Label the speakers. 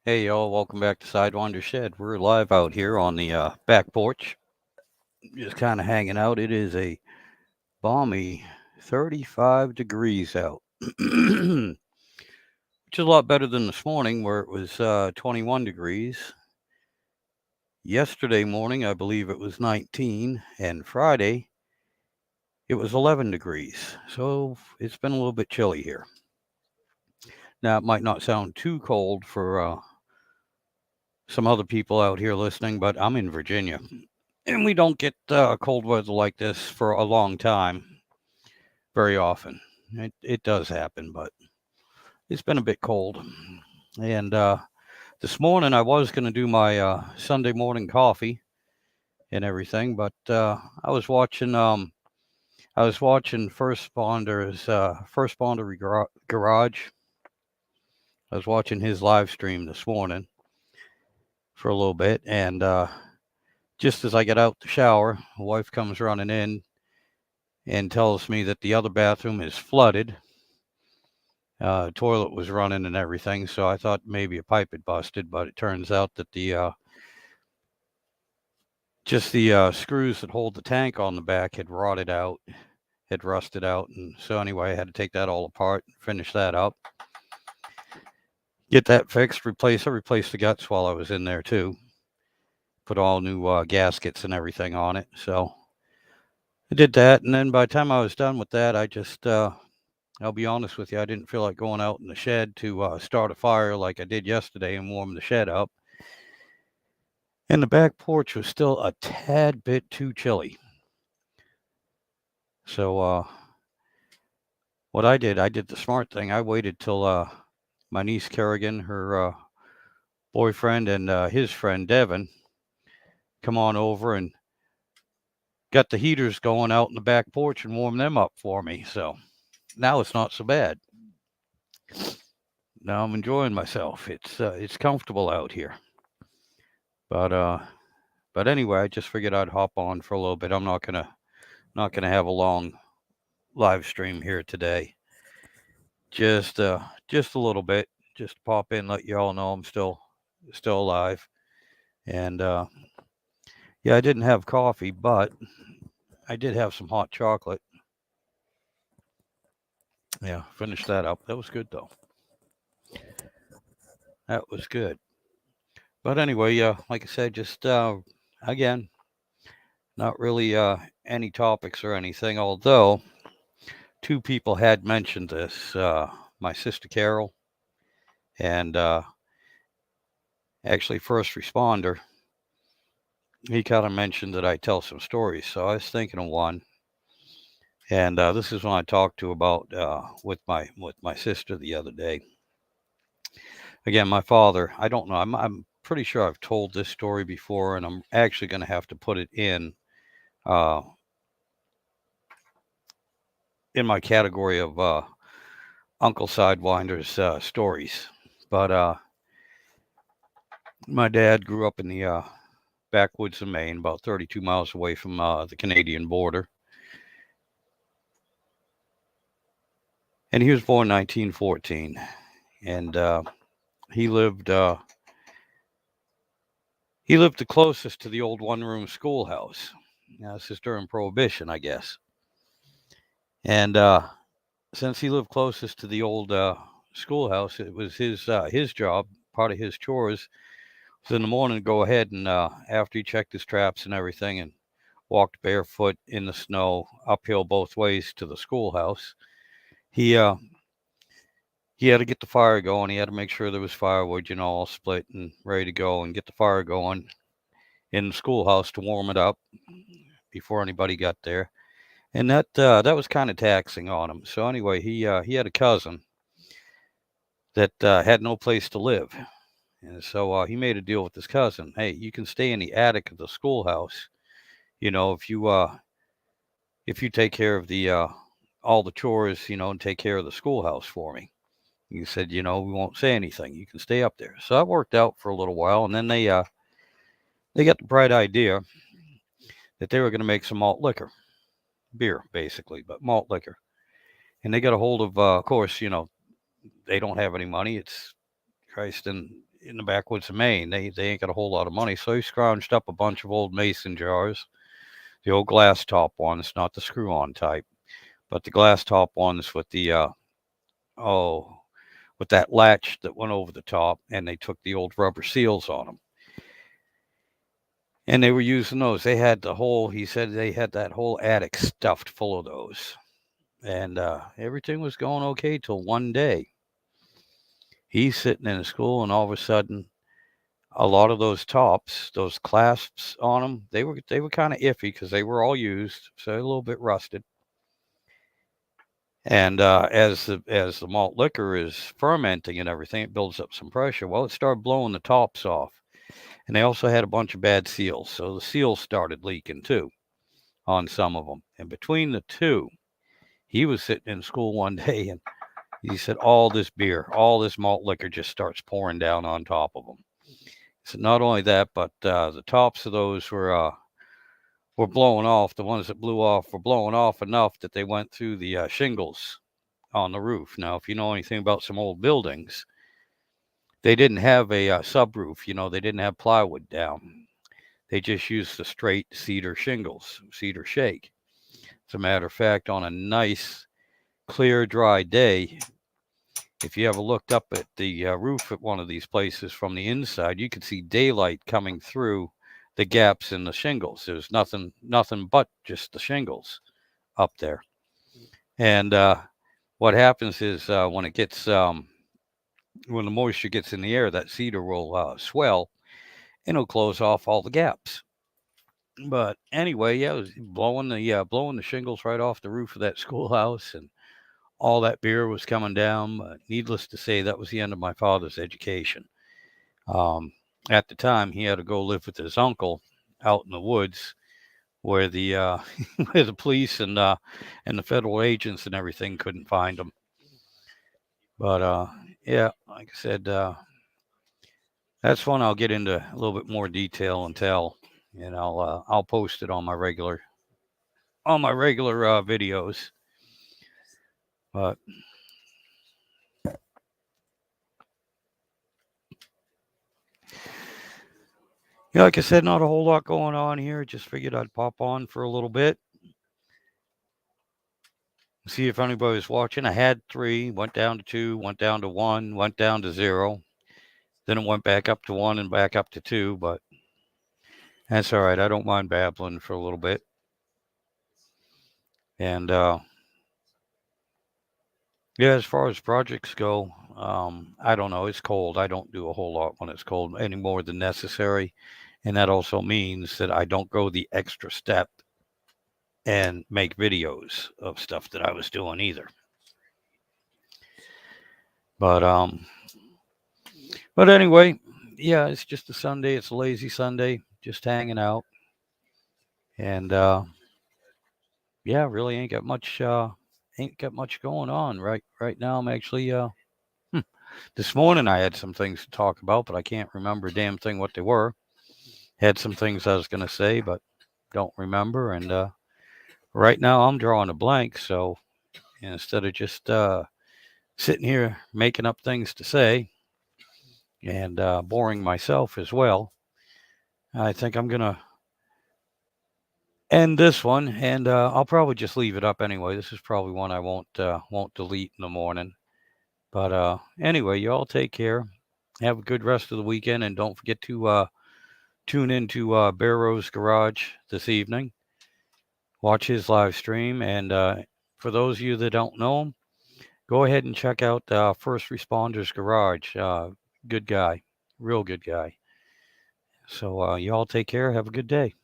Speaker 1: Hey y'all, welcome back to Sidewinder Shed. We're live out here on the back porch, just kind of hanging out. It is a balmy 35 degrees out, which is a lot better than this morning where it was 21 degrees. Yesterday morning, I believe it was 19, and Friday, it was 11 degrees. So it's been a little bit chilly here. Now, it might not sound too cold for some other people out here listening, but I'm in Virginia. And we don't get cold weather like this for a long time, very often. It does happen, but it's been a bit cold. And this morning I was going to do my Sunday morning coffee and everything, but I was watching First Responder Garage. I was watching his live stream this morning for a little bit, and just as I get out the shower, my wife comes running in and tells me that the other bathroom is flooded. Toilet was running and everything, so I thought maybe a pipe had busted, but it turns out that the screws that hold the tank on the back had rotted out, had rusted out, and so anyway, I had to take that all apart, finish that up, get that fixed, replace the guts while I was in there too, put all new gaskets and everything on it. So I did that, and then by the time I was done with that, I just I'll be honest with you, I didn't feel like going out in the shed to start a fire like I did yesterday and warm the shed up. And the back porch was still a tad bit too chilly. So what I did the smart thing. I waited till my niece Kerrigan, her boyfriend, and his friend Devin come on over and got the heaters going out in the back porch and warm them up for me. So now it's not so bad. Now I'm enjoying myself. It's comfortable out here. But anyway, I just figured I'd hop on for a little bit. I'm not gonna have a long live stream here today. Just a little bit. Just pop in, let you all know I'm still alive. And yeah, I didn't have coffee, but I did have some hot chocolate. Yeah, finished that up. That was good though. That was good. But anyway, like I said, just again, not really any topics or anything. Although two people had mentioned this. My sister Carol and actually first responder. He kind of mentioned that I tell some stories, so I was thinking of one. And this is one I talked to about with my sister the other day. Again, my father. I don't know. I'm pretty sure I've told this story before, and I'm actually going to have to put it uh, in my category of Uncle Sidewinder's stories. But my dad grew up in the backwoods of Maine, about 32 miles away from the Canadian border, and he was born in 1914, and he lived. He lived the closest to the old one-room schoolhouse. This is during Prohibition, I guess. And since he lived closest to the old schoolhouse, it was his job. Part of his chores was in the morning to go ahead and after he checked his traps and everything, and walked barefoot in the snow uphill both ways to the schoolhouse. He uh, he had to get the fire going. He had to make sure there was firewood, all split and ready to go, and get the fire going in the schoolhouse to warm it up before anybody got there. And that was kind of taxing on him. So anyway, he had a cousin that had no place to live, and so he made a deal with his cousin. Hey, you can stay in the attic of the schoolhouse, if you take care of the all the chores, and take care of the schoolhouse for me. He said, we won't say anything. You can stay up there. So that worked out for a little while, and then they got the bright idea that they were going to make some malt liquor, beer basically, but malt liquor. And they got a hold of course, they don't have any money. It's Christ, and in the backwoods of Maine. They ain't got a whole lot of money, so he scrounged up a bunch of old mason jars, the old glass top ones, not the screw-on type, but the glass top ones with the oh, with that latch that went over the top, and they took the old rubber seals on them. And they were using those. They had he said they had that whole attic stuffed full of those. And everything was going okay till one day. He's sitting in school, and all of a sudden, a lot of those tops, those clasps on them, they were kind of iffy because they were all used, so a little bit rusted. And as the malt liquor is fermenting and everything, it builds up some pressure. Well, it started blowing the tops off, and they also had a bunch of bad seals, so the seals started leaking too on some of them. And between the two, he was sitting in school one day, and he said all this beer, all this malt liquor just starts pouring down on top of them. He said not only that, but the tops of those were blowing off. The ones that blew off were blowing off enough that they went through the shingles on the roof. Now, if you know anything about some old buildings, they didn't have a subroof. They didn't have plywood down. They just used the straight cedar shingles, cedar shake. As a matter of fact, on a nice, clear, dry day, if you ever looked up at the roof at one of these places from the inside, you could see daylight coming through the gaps in the shingles. There's nothing but just the shingles up there. And what happens is when the moisture gets in the air, that cedar will swell and it'll close off all the gaps. But anyway, yeah, it was blowing the shingles right off the roof of that schoolhouse, and all that beer was coming down. But needless to say, that was the end of my father's education. At the time, he had to go live with his uncle out in the woods, where the where the police and the federal agents and everything couldn't find him. But yeah, like I said, that's one I'll get into a little bit more detail and tell, and I'll post it on my regular videos. But yeah, like I said, not a whole lot going on here. Just figured I'd pop on for a little bit, see if anybody was watching. I had 3, went down to 2, went down to 1, went down to 0. Then it went back up to 1 and back up to 2, but that's all right. I don't mind babbling for a little bit. And yeah, as far as projects go, I don't know. It's cold. I don't do a whole lot when it's cold any more than necessary. And that also means that I don't go the extra step and make videos of stuff that I was doing either. But anyway, yeah, it's just a Sunday. It's a lazy Sunday, just hanging out. And yeah, really ain't got much going on right now. I'm actually this morning I had some things to talk about, but I can't remember a damn thing what they were. Had some things I was going to say, but don't remember. And right now I'm drawing a blank. So instead of just sitting here making up things to say and boring myself as well, I think I'm going to end this one, and I'll probably just leave it up anyway. This is probably one I won't delete in the morning. But anyway, you all take care. Have a good rest of the weekend, and don't forget to tune into Bear Rose Garage this evening. Watch his live stream, and for those of you that don't know him, go ahead and check out First Responders Garage. Good guy, real good guy. So you all take care. Have a good day.